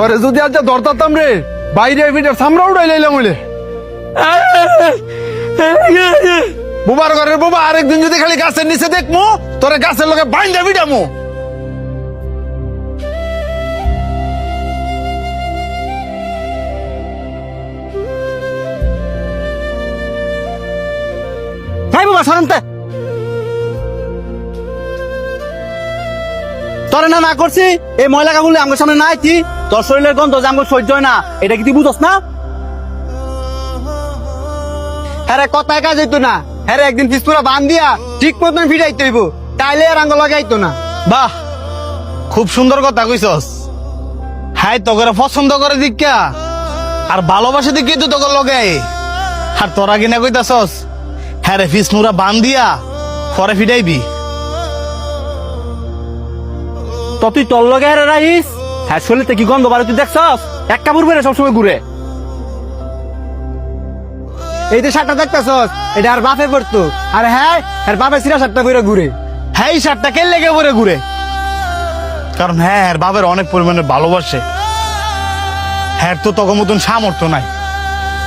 তোরে যদি আজ ধরতাম রে বাইরে ভিটার সামরা উড়াই লাইলাম বলে বুবার ঘরের বাবা আরেকদিন যদি খালি গাছের নিচে দেখমু তোরে গাছের লোকে বাইন্দা বিডামু। ভাই বাবা সরন্তে তোরে না করছি এই ময়লা কাগুলি আমার সামনে না আইতি তোর শরীরের গন্ধ যে আমার সহ্য হয় না এটা কি তুই বুঝস না? হ্যাঁ কথায় কাজ হইতো না, হ্যাঁ একদিন পিসপুরা বান দিয়া ঠিক মতন ফিরাইতে হইব, তাইলে আর আঙ্গ লাগাইতো না। বাহ, খুব সুন্দর কথা কইছস। হাই তোকে পছন্দ করে দিকা আর ভালোবাসে দিকে তো তোকে লগে আর তোরা কিনা কইতাছস হ্যাঁ রে ফিসমুরা বান দিয়া পরে ফিরাইবি। তো তুই তোর লগে হারে রাইস, হ্যাঁ শরীরতে কি গন্ধ বাড়ে তুই দেখছস? এক কাপড় বেড়ে সবসময় ঘুরে। এই যে শার্টটা দেখতেছস এটা আর বাপে পড়তো, আর হ্যাঁ আর বাপে সিরা শার্টটা পরে ঘুরে। হ্যাঁ এই শার্টটা কে লেগে পরে ঘুরে, কারণ হ্যাঁ আর বাবার অনেক পরিমাণে ভালোবাসে। হ্যাঁ তো তখন মতন সামর্থ্য নাই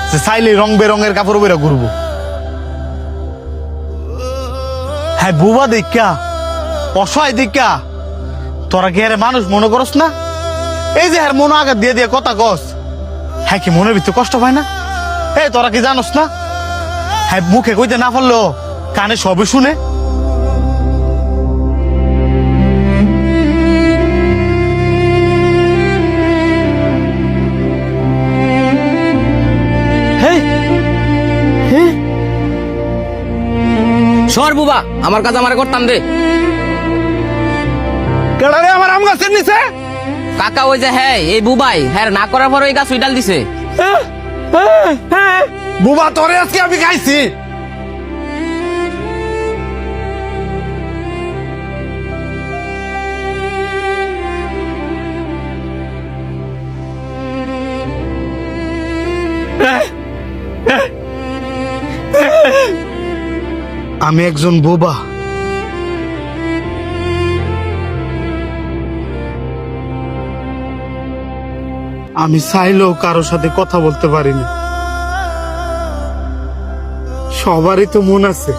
যে চাইলে রং বেরঙের কাপড় বেরো ঘুরবো। হ্যাঁ বুবা দেখা অসহায় দেখা তোরা কি আরে মানুষ মনে করস না? এই যে হ্যাঁ মনে আঘাত দিয়ে দিয়ে কথা কস, হ্যাঁ কি মনের ভিতরে কষ্ট পায় না? এই তোরা কি জানোস না হ্যাঁ মুখে কইতে না পারলো কানে সবে শুনে। সর বুবা, আমার কাজ আমারে করতাম দে। কেডা রে আমার আম গাছের নিচে? কাকা ওই যে হ্যাঁ এই বুবাই হ্যাঁ না করার পর ওই গাছ উইডাল দিছে। বুবা তোরে আজকে আমি খাইছি। আমি একজন বোবা, আমি চাইলেও কারোর সাথে কথা বলতে পারি না। সবারই তো মন আছে,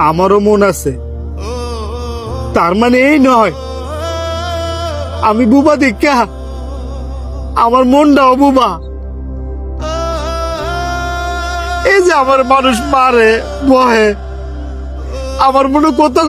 আমারও মন আছে, তার মানে এই নয় আমি বুবা দেখা আমার মনটাও বুবা। এই যে আমার মানুষ মারে বহে, আমার মনে কত